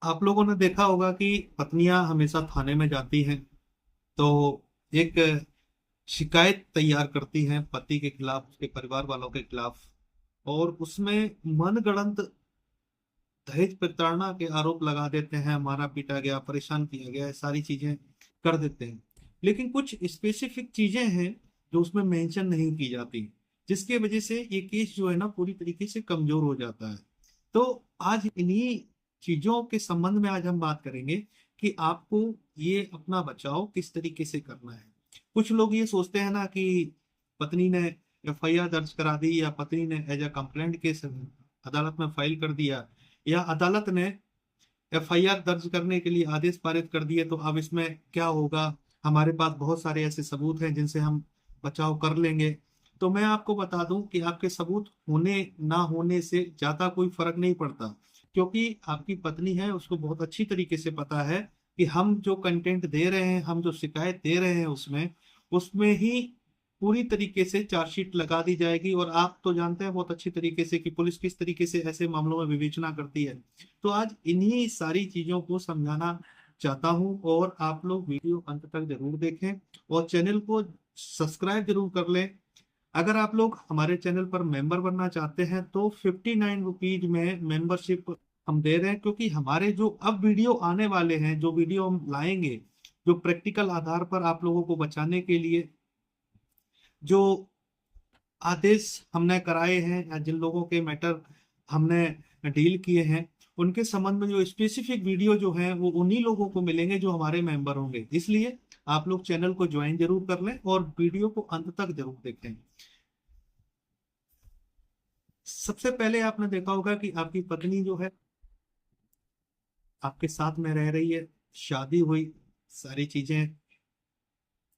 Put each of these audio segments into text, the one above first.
आप लोगों ने देखा होगा कि पत्नियां हमेशा थाने में जाती हैं तो एक शिकायत तैयार करती हैं पति के खिलाफ, उसके परिवार वालों के खिलाफ। और उसमें मनगढ़ंत दहेज प्रताड़ना के आरोप लगा देते हैं, मारा पीटा गया, परेशान किया गया, ये सारी चीजें कर देते हैं। लेकिन कुछ स्पेसिफिक चीजें हैं जो उसमें मेंशन नहीं की जाती, जिसके वजह से ये केस जो है ना पूरी तरीके से कमजोर हो जाता है। तो आज इन्हीं चीजों के संबंध में आज हम बात करेंगे कि आपको ये अपना बचाव किस तरीके से करना है। कुछ लोग ये सोचते हैं ना कि पत्नी ने एफआईआर दर्ज करा दी या पत्नी ने एज अ कंप्लेंट केस अदालत में फाइल कर दिया या अदालत ने एफआईआर दर्ज करने के लिए आदेश पारित कर दिए तो अब इसमें क्या होगा, हमारे पास बहुत सारे ऐसे सबूत हैं जिनसे हम बचाव कर लेंगे। तो मैं आपको बता दूं कि आपके सबूत होने ना होने से ज्यादा कोई फर्क नहीं पड़ता, क्योंकि आपकी पत्नी है, उसको बहुत अच्छी तरीके से पता है कि हम जो कंटेंट दे रहे हैं, हम जो शिकायत दे रहे हैं उसमें उसमें ही पूरी तरीके से चार्जशीट लगा दी जाएगी। और आप तो जानते हैं बहुत अच्छी तरीके से कि पुलिस किस तरीके से ऐसे मामलों में विवेचना करती है। तो आज इन्हीं सारी चीजों को समझाना चाहता हूं और आप लोग वीडियो अंत तक जरूर देखें और चैनल को सब्सक्राइब जरूर कर लें। अगर आप लोग हमारे चैनल पर मेंबर बनना चाहते हैं तो 59 रुपीज में मेंबरशिप हम दे रहे हैं, क्योंकि हमारे जो अब वीडियो आने वाले हैं, जो वीडियो हम लाएंगे, जो प्रैक्टिकल आधार पर आप लोगों को बचाने के लिए जो आदेश हमने कराए हैं या जिन लोगों के मैटर हमने डील किए हैं, उनके संबंध में जो स्पेसिफिक वीडियो जो है वो उन्हीं लोगों को मिलेंगे जो हमारे मेंबर होंगे। इसलिए आप लोग चैनल को ज्वाइन जरूर कर लें और वीडियो को अंत तक जरूर देखें। सबसे पहले आपने देखा होगा कि आपकी पत्नी जो है आपके साथ में रह रही है, शादी हुई, सारी चीजें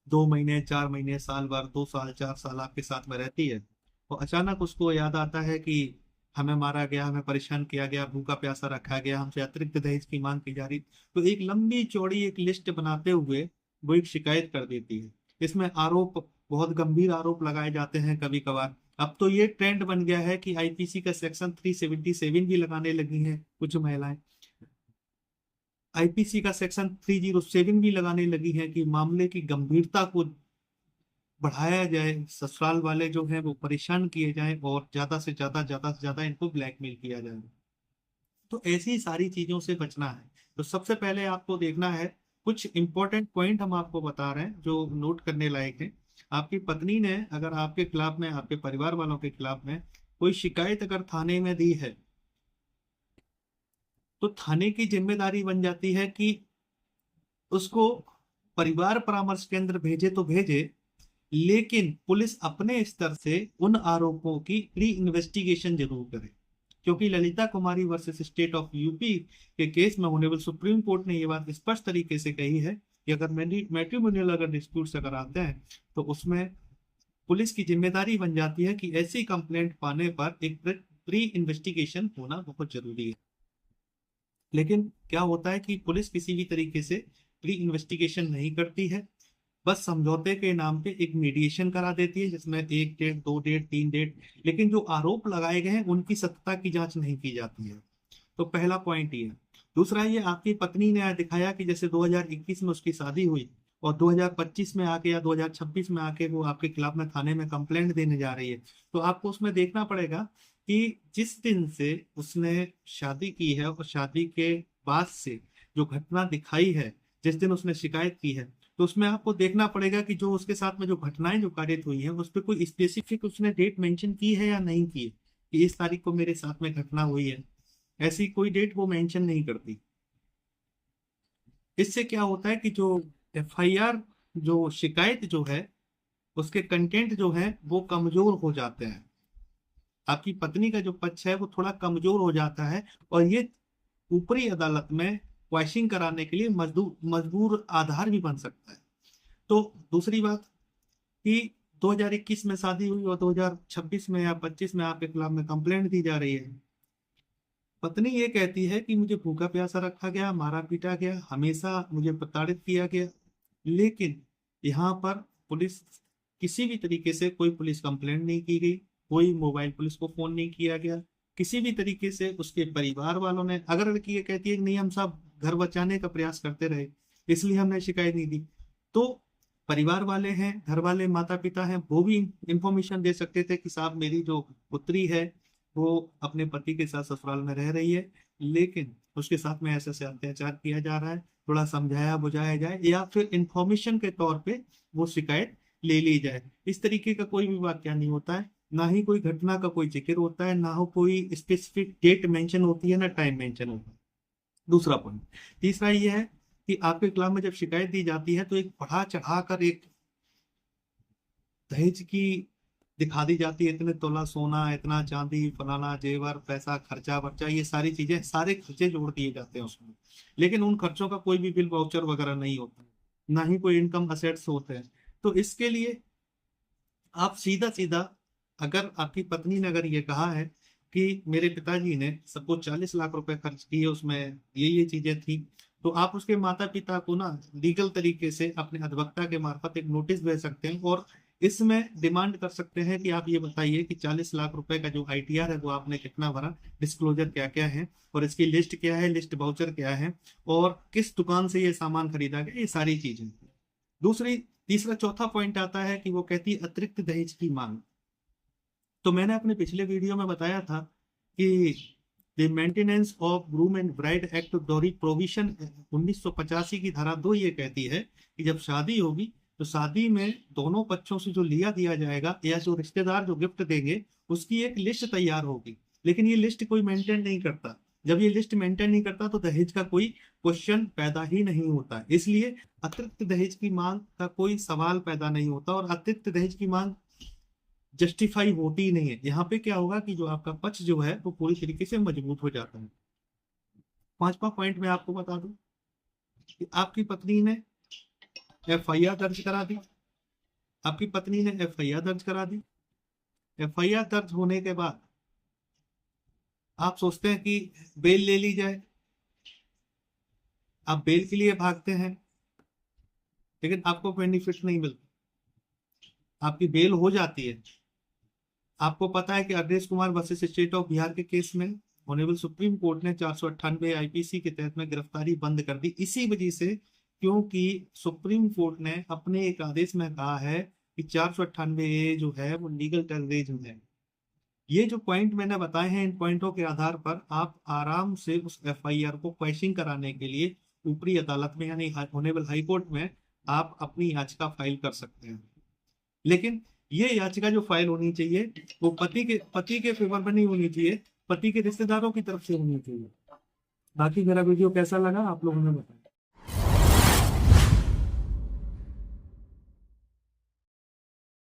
2 महीने, 4 महीने, साल भर, 2 साल, 4 साल आपके साथ में रहती है। और अचानक उसको याद आता है कि हमें मारा गया, हमें परेशान किया गया, भूखा प्यासा रखा गया, हमसे अतिरिक्त दहेज की मांग की जा रही। तो एक लंबी चौड़ी एक लिस्ट बनाते हुए वो एक शिकायत कर देती है। इसमें आरोप, बहुत गंभीर आरोप लगाए जाते हैं कभी कभार। अब तो ये ट्रेंड बन गया है कि आईपीसी का सेक्शन 377 भी लगाने लगी हैं कुछ महिलाएं। आईपीसी का सेक्शन 307 भी लगाने लगी हैं कि मामले की गंभीरता को बढ़ाया जाए, ससुराल वाले जो हैं वो परेशान किए जाएं और ज्यादा से ज्यादा इनको ब्लैकमेल किया जाए। तो ऐसी सारी चीजों से बचना है। तो सबसे पहले आपको देखना है, कुछ इंपॉर्टेंट पॉइंट हम आपको बता रहे हैं जो नोट करने लायक है। आपकी पत्नी ने अगर आपके खिलाफ में, आपके परिवार वालों के खिलाफ में कोई शिकायत अगर थाने में दी है, तो थाने की जिम्मेदारी बन जाती है कि उसको परिवार परामर्श केंद्र भेजे तो भेजे, लेकिन पुलिस अपने स्तर से उन आरोपों की री इन्वेस्टिगेशन जरूर करे। क्योंकि ललिता कुमारी वर्सेस स्टेट ऑफ यूपी के केस में ऑनरेबल सुप्रीम कोर्ट ने यह बात स्पष्ट तरीके से कही है कि अगर मैट्रिमोनियल अगर डिस्प्यूट अगर आते हैं तो उसमें पुलिस की जिम्मेदारी बन जाती है कि ऐसी कंप्लेंट पाने पर एक प्री इन्वेस्टिगेशन होना बहुत जरूरी है। लेकिन क्या होता है कि पुलिस किसी भी तरीके से प्री इन्वेस्टिगेशन नहीं करती है, बस समझौते के नाम पे एक मीडिएशन करा देती है जिसमें 1 डेट, 2 डेट, 3 डेट, लेकिन जो आरोप लगाए गए हैं उनकी सत्ता की जांच नहीं की जाती है। तो पहला पॉइंट ये है। दूसरा, ये आपकी पत्नी ने दिखाया कि जैसे 2021 में उसकी शादी हुई और 2025 में आके या 2026 में आके वो आपके खिलाफ में थाने में कंप्लेंट देने जा रही है। तो आपको उसमें देखना पड़ेगा कि जिस दिन से उसने शादी की है और शादी के बाद से जो घटना दिखाई है, जिस दिन उसने शिकायत की है, तो उसमें आपको देखना पड़ेगा कि जो उसके साथ में जो घटनाएं जो कारित हुई हैं उस पर कोई स्पेसिफिक उसने डेट मेंशन की है या नहीं की है कि इस तारीख को मेरे साथ में घटना हुई है। ऐसी कोई डेट वो मेंशन नहीं करती। इससे क्या होता है कि जो एफआईआर, जो शिकायत जो है, उसके कंटेंट जो है वो कमजोर हो जाते हैं। आपकी पत्नी का जो पक्ष है वो थोड़ा कमजोर हो जाता है और ये ऊपरी अदालत में क्वैशिंग कराने के लिए मजदूर मजबूर आधार भी बन सकता है। तो दूसरी बात कि 2021 में शादी हुई और 2026 में या 25 में आपके खिलाफ में कंप्लेंट दी जा रही है। पत्नी ये कहती है कि मुझे भूखा प्यासा रखा गया, मारा पीटा गया, हमेशा मुझे प्रताड़ित किया गया। लेकिन यहाँ पर पुलिस, किसी भी तरीके से कोई पुलिस कंप्लेंट नहीं की गई, कोई मोबाइल पुलिस को फोन नहीं किया गया, किसी भी तरीके से उसके परिवार वालों ने, अगर लड़की ये कहती है कि नहीं हम सब घर बचाने का प्रयास करते रहे इसलिए हमने शिकायत नहीं दी, तो परिवार वाले हैं, घर वाले, माता पिता हैं, वो भी इंफॉर्मेशन दे सकते थे कि साहब मेरी जो पुत्री है वो अपने पति के साथ ससुराल में रह रही है, लेकिन उसके साथ में ऐसे ऐसे अत्याचार किया जा रहा है, थोड़ा समझाया बुझाया जाए, या फिर इंफॉर्मेशन के तौर पे वो शिकायत ले ली जाए। इस तरीके का कोई भी वाक्य नहीं होता है, ना ही कोई घटना का कोई जिक्र होता है, ना हो कोई स्पेसिफिक डेट मेंशन होती है, ना टाइम मेंशन होता है। दूसरा पॉइंट। तीसरा ये है कि आपके खिलाफ में जब शिकायत दी जाती है तो एक बढ़ा चढ़ा कर एक दहेज की दिखा दी जाती है, इतने तोला सोना, इतना चांदी, फलाना जेवर, पैसा, खर्चा वर्चा, ये सारी चीजें, सारे खर्चे जोड़ दिए जाते हैं उसमें, लेकिन उन खर्चों का कोई भी बिल वाउचर वगैरह नहीं होता, ना ही कोई इनकम असेट्स होते हैं। तो इसके लिए आप सीधा सीधा, अगर आपकी पत्नी ने अगर ये कहा है कि मेरे पिताजी ने सबको 40 लाख रुपए खर्च किए, उसमें ये चीजें थी, तो आप उसके माता पिता को ना लीगल तरीके से अपने अधिवक्ता के मार्फत एक नोटिस भेज सकते हैं और इसमें डिमांड कर सकते हैं कि आप ये बताइए कि 40 लाख रुपए का जो आईटीआर है वो आपने कितना भरा, डिस्क्लोजर क्या क्या है, और इसकी लिस्ट क्या है, लिस्ट वाउचर क्या है, और किस दुकान से ये सामान खरीदा गया, ये सारी चीजें। दूसरी तीसरा चौथा पॉइंट आता है कि वो कहती है अतिरिक्त दहेज की मांग। तो मैंने अपने पिछले वीडियो में बताया था कि the maintenance of groom and bride act डोरी प्रोविजन 1985 की धारा 2 ये कहती है कि जब शादी होगी तो शादी में दोनों पक्षों से जो लिया दिया जाएगा या जो रिश्तेदार जो गिफ्ट देंगे उसकी एक लिस्ट तैयार होगी, लेकिन ये लिस्ट कोई मेंटेन नहीं करता। जब ये लिस्ट मेंटेन नहीं करता तो दहेज का कोई क्वेश्चन पैदा ही नहीं होता, इसलिए अतिरिक्त दहेज की मांग का कोई सवाल पैदा नहीं होता और अतिरिक्त दहेज की मांग जस्टिफाई होती ही नहीं है। यहाँ पे क्या होगा कि जो आपका पक्ष जो है वो पूरी तरीके से मजबूत हो जाता है। पांचवा पॉइंट मैं आपको बता दूं कि आपकी पत्नी ने एफआईआर दर्ज करा दी, आपकी पत्नी ने एफआईआर दर्ज करा दी। एफआईआर दर्ज होने के बाद आप सोचते हैं कि बेल ले ली जाए, आप बेल के लिए भागते हैं, लेकिन आपको बेनिफिट नहीं मिलता, आपकी बेल हो जाती है। आपको पता है कि Arvind Kumar versus state of Bihar के केस में ऑनरेबल सुप्रीम कोर्ट ने 498 आईपीसी के तहत में गिरफ्तारी बंद कर दी, इसी वजह से क्योंकि सुप्रीम कोर्ट ने अपने एक आदेश में कहा है कि 498 जो है वो लीगल टेररिज्म है। ये जो पॉइंट मैंने बताए हैं, इन पॉइंटों के आधार पर आप आराम से उस एफआईआर को क्वैशिंग कराने के लिए ऊपरी अदालत में यानी ऑनरेबल हाई कोर्ट में आप अपनी याचिका फाइल कर सकते हैं। लेकिन ये याचिका जो फाइल होनी चाहिए वो पति के फेवर में नहीं होनी चाहिए, पति के रिश्तेदारों की तरफ से होनी चाहिए। बाकी मेरा वीडियो कैसा लगा आप लोगों ने बताया।